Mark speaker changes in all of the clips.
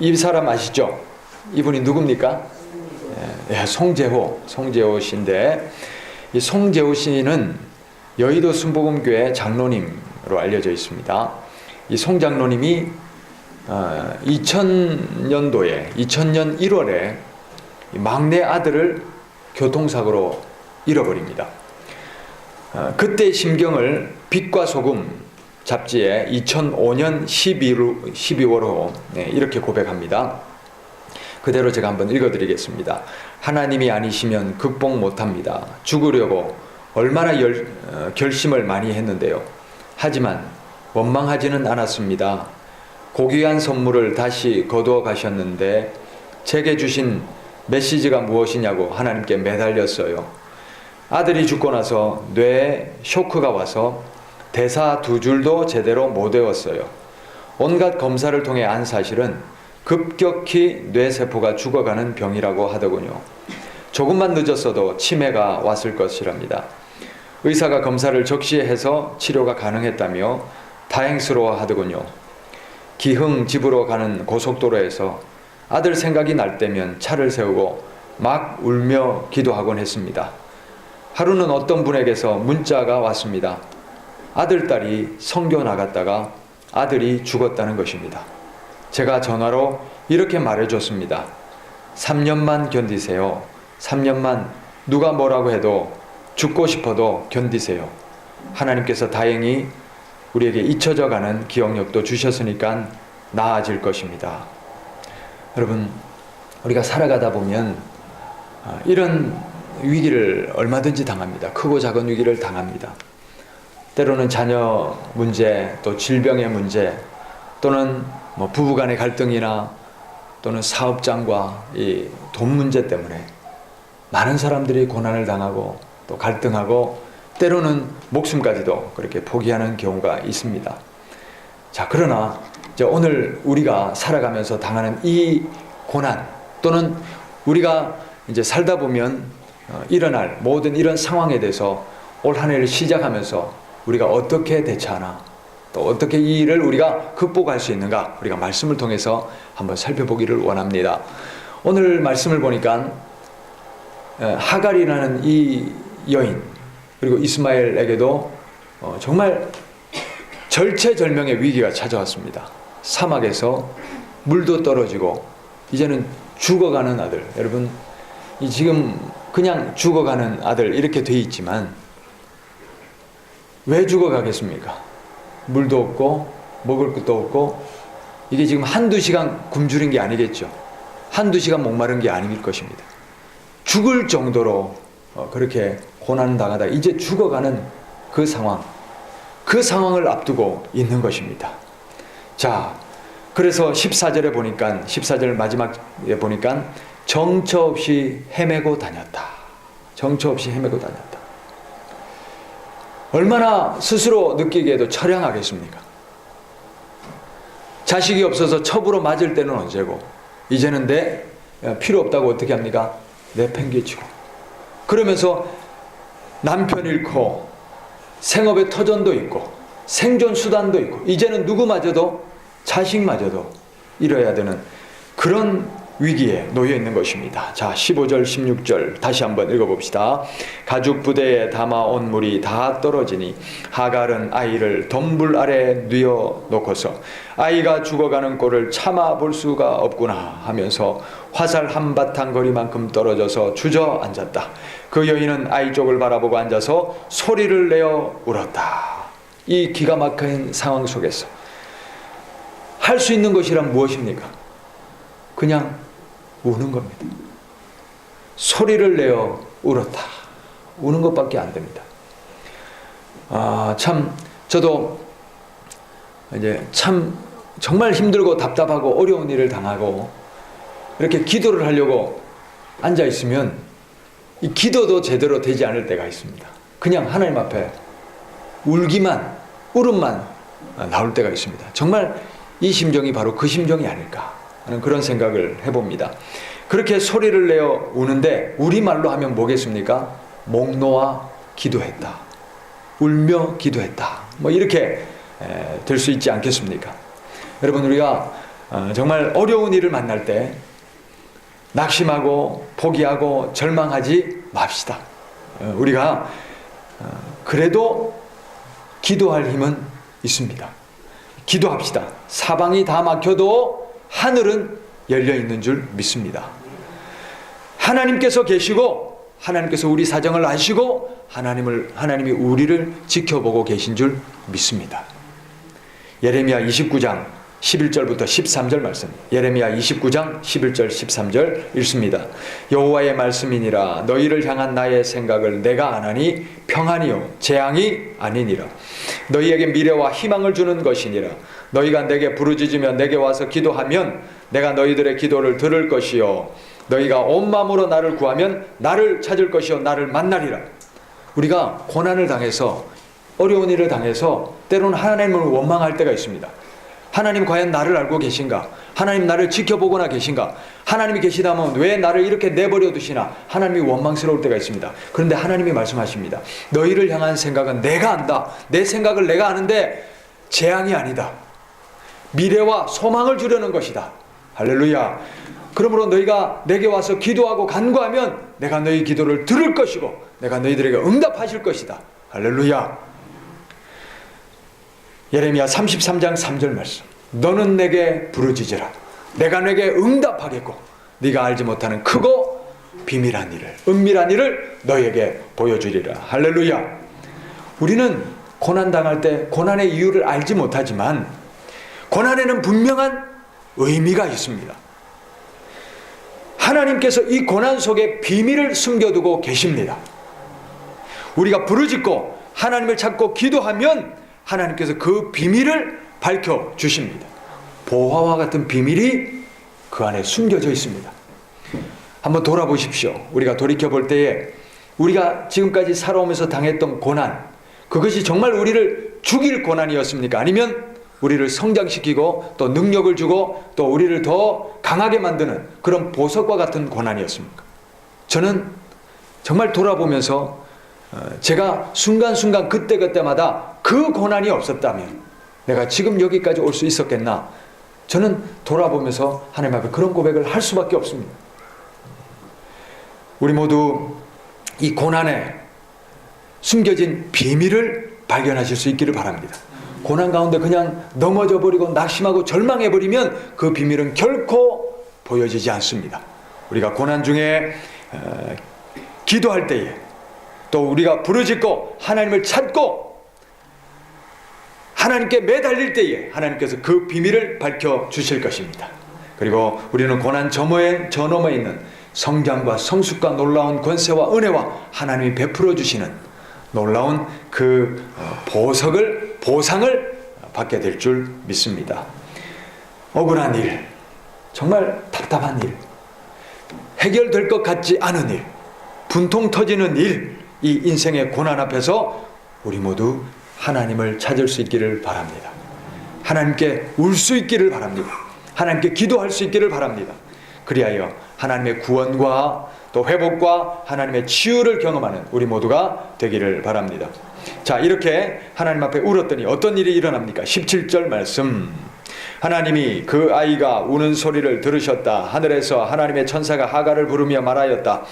Speaker 1: 이 사람 아시죠? 이분이 누굽니까? 송재호 씨인데, 이 송재호 씨는 여의도 순복음교회 장로님으로 알려져 있습니다. 이 송 장로님이 2000년 1월에 막내 아들을 교통사고로 잃어버립니다. 그때 심경을 빛과 소금 잡지에 2005년 12월호 이렇게 고백합니다. 그대로 제가 한번 읽어드리겠습니다. 하나님이 아니시면 극복 못합니다. 죽으려고 얼마나 결심을 많이 했는데요. 하지만 원망하지는 않았습니다. 고귀한 선물을 다시 거두어 가셨는데 제게 주신 메시지가 무엇이냐고 하나님께 매달렸어요. 아들이 죽고 나서 뇌에 쇼크가 와서 대사 2줄도 제대로 못 외웠어요. 온갖 검사를 통해 안 사실은 급격히 뇌세포가 죽어가는 병이라고 하더군요. 조금만 늦었어도 치매가 왔을 것이랍니다. 의사가 검사를 적시해서 치료가 가능했다며 다행스러워 하더군요. 기흥 집으로 가는 고속도로에서 아들 생각이 날 때면 차를 세우고 막 울며 기도하곤 했습니다. 하루는 어떤 분에게서 문자가 왔습니다. 아들, 딸이 선교 나갔다가 아들이 죽었다는 것입니다. 제가 전화로 이렇게 말해줬습니다. 3년만 견디세요. 3년만 누가 뭐라고 해도 죽고 싶어도 견디세요. 하나님께서 다행히 우리에게 잊혀져가는 기억력도 주셨으니까 나아질 것입니다. 여러분, 우리가 살아가다 보면 이런 위기를 얼마든지 당합니다. 크고 작은 위기를 당합니다. 때로는 자녀 문제, 또 질병의 문제, 또는 부부간의 갈등이나 또는 사업장과 이 돈 문제 때문에 많은 사람들이 고난을 당하고 또 갈등하고 때로는 목숨까지도 그렇게 포기하는 경우가 있습니다. 자, 그러나 이제 오늘 우리가 살아가면서 당하는 이 고난, 또는 우리가 이제 살다 보면 일어날 모든 이런 상황에 대해서 올 한 해를 시작하면서 우리가 어떻게 대처하나, 또 어떻게 이 일을 우리가 극복할 수 있는가, 우리가 말씀을 통해서 한번 살펴보기를 원합니다. 오늘 말씀을 보니까 하갈이라는 이 여인, 그리고 이스마엘에게도 정말 절체절명의 위기가 찾아왔습니다. 사막에서 물도 떨어지고 이제는 죽어가는 아들. 여러분, 지금 그냥 죽어가는 아들 이렇게 돼 있지만 왜 죽어가겠습니까? 물도 없고 먹을 것도 없고, 이게 지금 한두 시간 굶주린 게 아니겠죠. 한두 시간 목마른 게 아닐 것입니다. 죽을 정도로 그렇게 고난당하다 이제 죽어가는 그 상황을 앞두고 있는 것입니다. 자, 그래서 14절에 보니까, 14절 마지막에 보니까 정처 없이 헤매고 다녔다. 정처 없이 헤매고 다녔다. 얼마나 스스로 느끼기에도 처량하겠습니까? 자식이 없어서 첩으로 맞을 때는 언제고, 이제는 내 필요 없다고 어떻게 합니까? 내팽개치고. 그러면서 남편 잃고 생업의 터전도 있고 생존 수단도 있고, 이제는 누구마저도 자식마저도 잃어야 되는 그런 위기에 놓여 있는 것입니다. 자, 15절 16절 다시 한번 읽어봅시다. 가죽 부대에 담아온 물이 다 떨어지니 하갈은 아이를 덤불 아래 뉘어 놓고서 아이가 죽어가는 꼴을 참아볼 수가 없구나 하면서 화살 한바탕 거리만큼 떨어져서 주저앉았다. 그 여인은 아이 쪽을 바라보고 앉아서 소리를 내어 울었다. 이 기가 막힌 상황 속에서 할 수 있는 것이란 무엇입니까? 그냥 우는 겁니다. 소리를 내어 울었다. 우는 것밖에 안 됩니다. 참 저도 이제 참 정말 힘들고 답답하고 어려운 일을 당하고 이렇게 기도를 하려고 앉아 있으면 이 기도도 제대로 되지 않을 때가 있습니다. 그냥 하나님 앞에 울음만 나올 때가 있습니다. 정말 이 심정이 바로 그 심정이 아닐까 하는 그런 생각을 해봅니다. 그렇게 소리를 내어 우는데 우리말로 하면 뭐겠습니까? 목 놓아 기도했다. 울며 기도했다. 이렇게 될 수 있지 않겠습니까? 여러분, 우리가 정말 어려운 일을 만날 때 낙심하고 포기하고 절망하지 맙시다. 우리가 그래도 기도할 힘은 있습니다. 기도합시다. 사방이 다 막혀도 하늘은 열려 있는 줄 믿습니다. 하나님께서 계시고 하나님께서 우리 사정을 아시고 하나님이 우리를 지켜보고 계신 줄 믿습니다. 예레미야 29장 11절부터 13절 말씀. 예레미야 29장 11절 13절 읽습니다. 여호와의 말씀이니라. 너희를 향한 나의 생각을 내가 아나니 평안이요 재앙이 아니니라. 너희에게 미래와 희망을 주는 것이니라. 너희가 내게 부르짖으며 내게 와서 기도하면 내가 너희들의 기도를 들을 것이요 너희가 온 마음으로 나를 구하면 나를 찾을 것이요 나를 만나리라. 우리가 고난을 당해서 어려운 일을 당해서 때로는 하나님을 원망할 때가 있습니다. 하나님 과연 나를 알고 계신가? 하나님 나를 지켜보거나 계신가? 하나님이 계시다면 왜 나를 이렇게 내버려 두시나? 하나님이 원망스러울 때가 있습니다. 그런데 하나님이 말씀하십니다. 너희를 향한 생각은 내가 안다. 내 생각을 내가 아는데 재앙이 아니다. 미래와 소망을 주려는 것이다. 할렐루야. 그러므로 너희가 내게 와서 기도하고 간구하면 내가 너희 기도를 들을 것이고 내가 너희들에게 응답하실 것이다. 할렐루야. 예레미야 33장 3절 말씀. 너는 내게 부르짖으라. 내가 내게 응답하겠고 네가 알지 못하는 크고 비밀한 일을 은밀한 일을 너에게 보여주리라. 할렐루야. 우리는 고난당할 때 고난의 이유를 알지 못하지만 고난에는 분명한 의미가 있습니다. 하나님께서 이 고난 속에 비밀을 숨겨두고 계십니다. 우리가 부르짖고 하나님을 찾고 기도하면 하나님께서 그 비밀을 밝혀주십니다. 보화와 같은 비밀이 그 안에 숨겨져 있습니다. 한번 돌아보십시오. 우리가 돌이켜볼 때에 우리가 지금까지 살아오면서 당했던 고난, 그것이 정말 우리를 죽일 고난이었습니까? 아니면 우리를 성장시키고 또 능력을 주고 또 우리를 더 강하게 만드는 그런 보석과 같은 고난이었습니까? 저는 정말 돌아보면서 제가 순간순간 그때그때마다 그 고난이 없었다면 내가 지금 여기까지 올 수 있었겠나? 저는 돌아보면서 하나님 앞에 그런 고백을 할 수밖에 없습니다. 우리 모두 이 고난에 숨겨진 비밀을 발견하실 수 있기를 바랍니다. 고난 가운데 그냥 넘어져 버리고 낙심하고 절망해 버리면 그 비밀은 결코 보여지지 않습니다. 우리가 고난 중에 기도할 때에 또 우리가 부르짖고 하나님을 찾고 하나님께 매달릴 때에 하나님께서 그 비밀을 밝혀주실 것입니다. 그리고 우리는 고난 저 너머에 있는 성장과 성숙과 놀라운 권세와 은혜와 하나님이 베풀어 주시는 놀라운 그 보상을 받게 될 줄 믿습니다. 억울한 일, 정말 답답한 일, 해결될 것 같지 않은 일, 분통 터지는 일, 이 인생의 고난 앞에서 우리 모두 하나님을 찾을 수 있기를 바랍니다. 하나님께 울 수 있기를 바랍니다. 하나님께 기도할 수 있기를 바랍니다. 그리하여 하나님의 구원과 또 회복과 하나님의 치유를 경험하는 우리 모두가 되기를 바랍니다. 자, 이렇게 하나님 앞에 울었더니 어떤 일이 일어납니까? 17절 말씀. 하나님이 그 아이가 우는 소리를 들으셨다. 하늘에서 하나님의 천사가 하갈을 부르며 말하였다.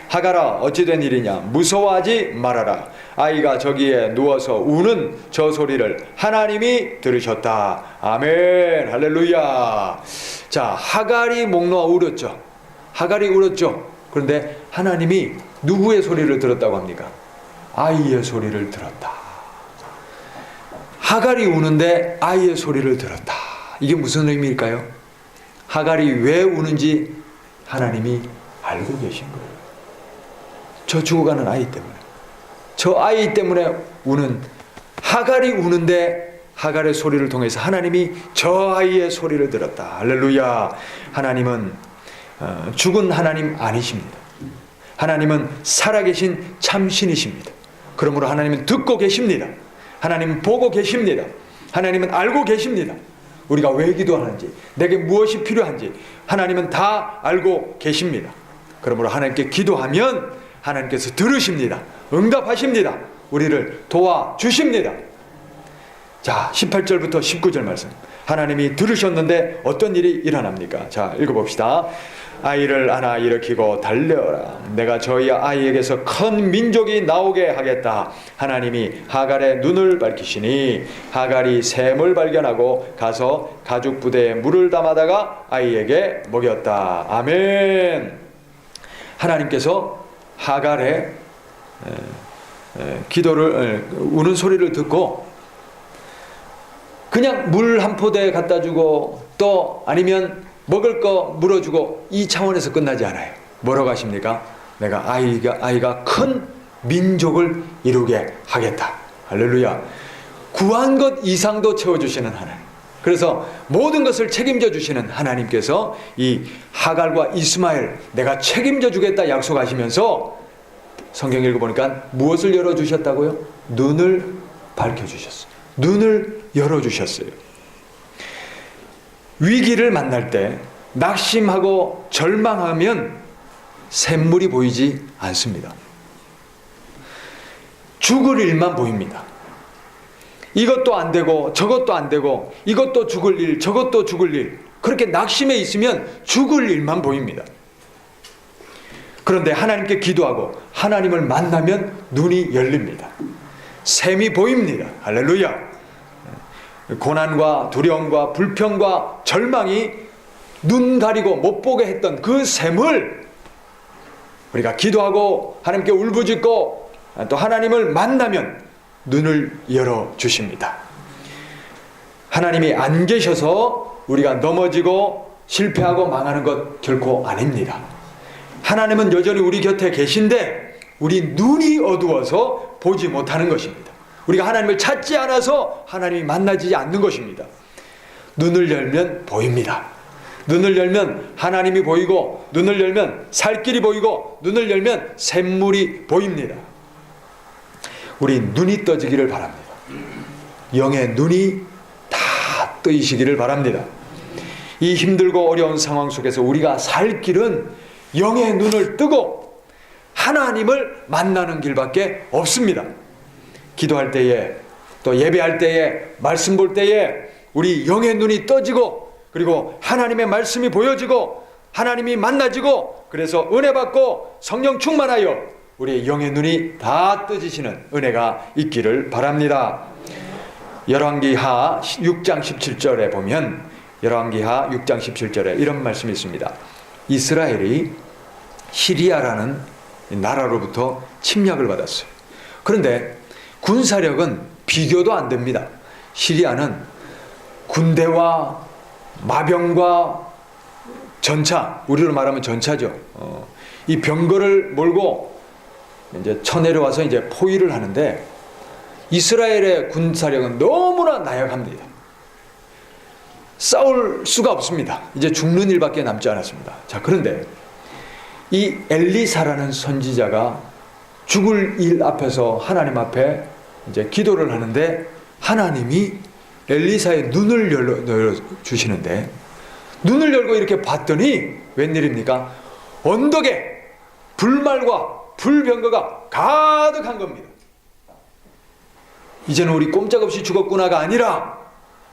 Speaker 1: 하갈아, 어찌 된 일이냐? 무서워하지 말아라. 아이가 저기에 누워서 우는 저 소리를 하나님이 들으셨다. 아멘. 할렐루야. 자, 하갈이 목 놓아 울었죠. 하갈이 울었죠. 그런데 하나님이 누구의 소리를 들었다고 합니까? 아이의 소리를 들었다. 하갈이 우는데 아이의 소리를 들었다. 이게 무슨 의미일까요? 하갈이 왜 우는지 하나님이 알고 계신 거예요. 저 죽어가는 아이 때문에, 저 아이 때문에 우는, 하갈이 우는데 하갈의 소리를 통해서 하나님이 저 아이의 소리를 들었다. 할렐루야. 하나님은 죽은 하나님 아니십니다. 하나님은 살아계신 참신이십니다. 그러므로 하나님은 듣고 계십니다. 하나님은 보고 계십니다. 하나님은 알고 계십니다. 우리가 왜 기도하는지, 내게 무엇이 필요한지 하나님은 다 알고 계십니다. 그러므로 하나님께 기도하면 하나님께서 들으십니다. 응답하십니다. 우리를 도와주십니다. 자, 18절부터 19절 말씀. 하나님이 들으셨는데 어떤 일이 일어납니까? 자, 읽어봅시다. 아이를 안아 일으키고 달려라. 내가 저희 아이에게서 큰 민족이 나오게 하겠다. 하나님이 하갈의 눈을 밝히시니 하갈이 샘을 발견하고 가서 가죽 부대에 물을 담아다가 아이에게 먹였다. 아멘. 하나님께서 하갈의 기도를, 우는 소리를 듣고 그냥 물 한 포대 갖다 주고 또 아니면 먹을 거 물어주고 이 차원에서 끝나지 않아요. 뭐라고 하십니까? 내가 아이가 큰 민족을 이루게 하겠다. 할렐루야. 구한 것 이상도 채워주시는 하나님. 그래서 모든 것을 책임져 주시는 하나님께서 이 하갈과 이스마엘 내가 책임져 주겠다 약속하시면서 성경 읽어보니까 무엇을 열어주셨다고요? 눈을 밝혀주셨어요. 눈을 열어주셨어요. 위기를 만날 때 낙심하고 절망하면 샘물이 보이지 않습니다. 죽을 일만 보입니다. 이것도 안 되고 저것도 안 되고 이것도 죽을 일 저것도 죽을 일, 그렇게 낙심해 있으면 죽을 일만 보입니다. 그런데 하나님께 기도하고 하나님을 만나면 눈이 열립니다. 샘이 보입니다. 할렐루야. 고난과 두려움과 불평과 절망이 눈 가리고 못 보게 했던 그 샘을 우리가 기도하고 하나님께 울부짖고 또 하나님을 만나면 눈을 열어주십니다. 하나님이 안 계셔서 우리가 넘어지고 실패하고 망하는 것 결코 아닙니다. 하나님은 여전히 우리 곁에 계신데 우리 눈이 어두워서 보지 못하는 것입니다. 우리가 하나님을 찾지 않아서 하나님이 만나지 않는 것입니다. 눈을 열면 보입니다. 눈을 열면 하나님이 보이고, 눈을 열면 살 길이 보이고, 눈을 열면 샘물이 보입니다. 우리 눈이 떠지기를 바랍니다. 영의 눈이 다 뜨이시기를 바랍니다. 이 힘들고 어려운 상황 속에서 우리가 살 길은 영의 눈을 뜨고 하나님을 만나는 길밖에 없습니다. 기도할 때에 또 예배할 때에 말씀 볼 때에 우리 영의 눈이 떠지고 그리고 하나님의 말씀이 보여지고 하나님이 만나지고 그래서 은혜 받고 성령 충만하여 우리의 영의 눈이 다 뜨지시는 은혜가 있기를 바랍니다. 열왕기하 6장 17절에 보면 열왕기하 6장 17절에 이런 말씀이 있습니다. 이스라엘이 시리아라는 나라로부터 침략을 받았어요. 그런데 군사력은 비교도 안 됩니다. 시리아는 군대와 마병과 전차, 우리로 말하면 전차죠. 이 병거를 몰고 이제 쳐내려와서 이제 포위를 하는데 이스라엘의 군사력은 너무나 나약합니다. 싸울 수가 없습니다. 이제 죽는 일밖에 남지 않았습니다. 자, 그런데 이 엘리사라는 선지자가 죽을 일 앞에서 하나님 앞에 이제 기도를 하는데 하나님이 엘리사의 눈을 열어 주시는데 눈을 열고 이렇게 봤더니 웬일입니까? 언덕에 불말과 불병거가 가득한 겁니다. 이제는 우리 꼼짝없이 죽었구나가 아니라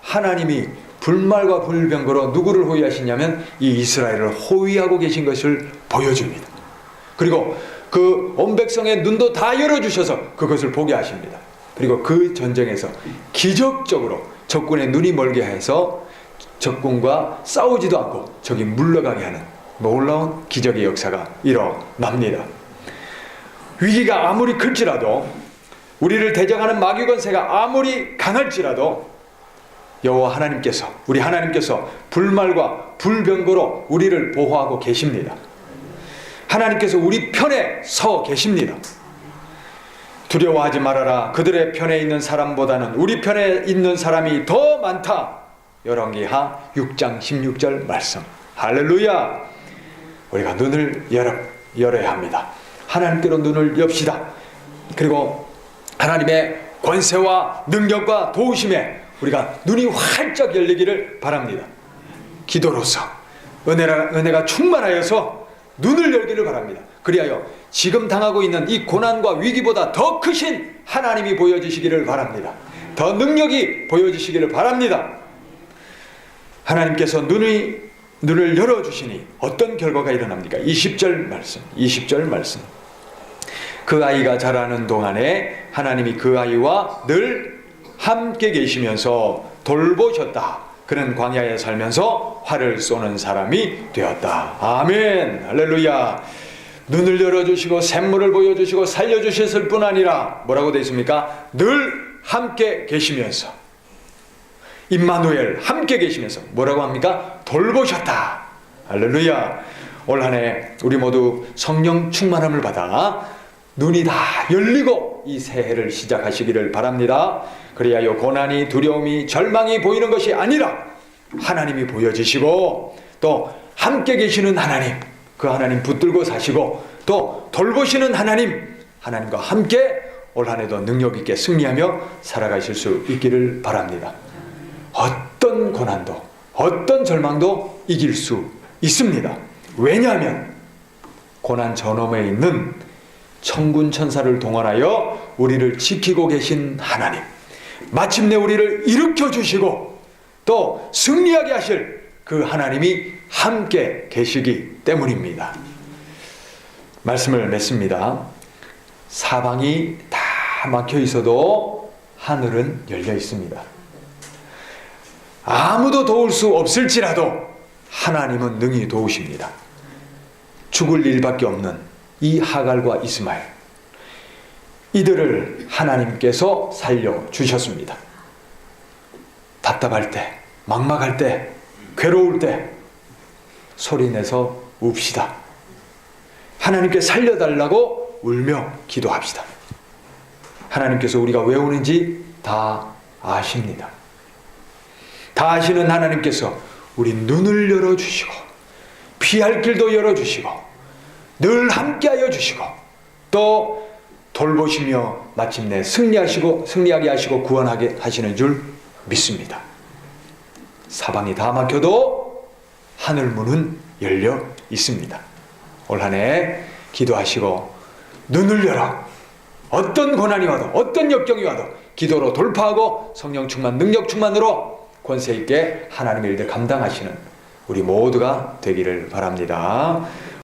Speaker 1: 하나님이 불말과 불병거로 누구를 호위하시냐면 이 이스라엘을 호위하고 계신 것을 보여줍니다. 그리고 그 온 백성의 눈도 다 열어주셔서 그것을 보게 하십니다. 그리고 그 전쟁에서 기적적으로 적군의 눈이 멀게 해서 적군과 싸우지도 않고 적이 물러가게 하는 놀라운 기적의 역사가 일어납니다. 위기가 아무리 클지라도 우리를 대적하는 마귀 권세가 아무리 강할지라도 여호와 하나님께서 우리 하나님께서 불말과 불병거로 우리를 보호하고 계십니다. 하나님께서 우리 편에 서 계십니다. 두려워하지 말아라. 그들의 편에 있는 사람보다는 우리 편에 있는 사람이 더 많다. 열왕기하 6장 16절 말씀. 할렐루야. 우리가 눈을 열어야 합니다. 하나님께로 눈을 엽시다. 그리고 하나님의 권세와 능력과 도우심에 우리가 눈이 활짝 열리기를 바랍니다. 기도로서 은혜가 충만하여서 눈을 열기를 바랍니다. 그리하여 지금 당하고 있는 이 고난과 위기보다 더 크신 하나님이 보여주시기를 바랍니다. 더 능력이 보여주시기를 바랍니다. 하나님께서 눈을 열어주시니 어떤 결과가 일어납니까? 20절 말씀. 그 아이가 자라는 동안에 하나님이 그 아이와 늘 함께 계시면서 돌보셨다. 그는 광야에 살면서 활을 쏘는 사람이 되었다. 아멘. 할렐루야. 눈을 열어주시고 샘물을 보여주시고 살려주셨을 뿐 아니라 뭐라고 되어 있습니까? 늘 함께 계시면서, 임마누엘, 함께 계시면서 뭐라고 합니까? 돌보셨다. 할렐루야. 올 한 해 우리 모두 성령 충만함을 받아 눈이 다 열리고 이 새해를 시작하시기를 바랍니다. 그래야요 고난이, 두려움이, 절망이 보이는 것이 아니라 하나님이 보여지시고 또 함께 계시는 하나님, 그 하나님 붙들고 사시고 또 돌보시는 하나님과 함께 올 한 해도 능력 있게 승리하며 살아가실 수 있기를 바랍니다. 어떤 고난도 어떤 절망도 이길 수 있습니다. 왜냐하면 고난 저놈에 있는 천군 천사를 동원하여 우리를 지키고 계신 하나님, 마침내 우리를 일으켜 주시고 또 승리하게 하실 그 하나님이 함께 계시기 때문입니다. 말씀을 맺습니다. 사방이 다 막혀 있어도 하늘은 열려 있습니다. 아무도 도울 수 없을지라도 하나님은 능히 도우십니다. 죽을 일밖에 없는 이 하갈과 이스마엘, 이들을 하나님께서 살려주셨습니다. 답답할 때, 막막할 때, 괴로울 때 소리내서 웁시다. 하나님께 살려달라고 울며 기도합시다. 하나님께서 우리가 왜 우는지 다 아십니다. 다 아시는 하나님께서 우리 눈을 열어주시고 피할 길도 열어주시고 늘 함께하여 주시고 또 돌보시며 마침내 승리하게 하시고 구원하게 하시는 줄 믿습니다. 사방이 다 막혀도 하늘문은 열려 있습니다. 올 한 해 기도하시고 눈을 열어 어떤 고난이 와도 어떤 역경이 와도 기도로 돌파하고 성령 충만, 능력 충만으로 권세 있게 하나님의 일들 감당하시는 우리 모두가 되기를 바랍니다.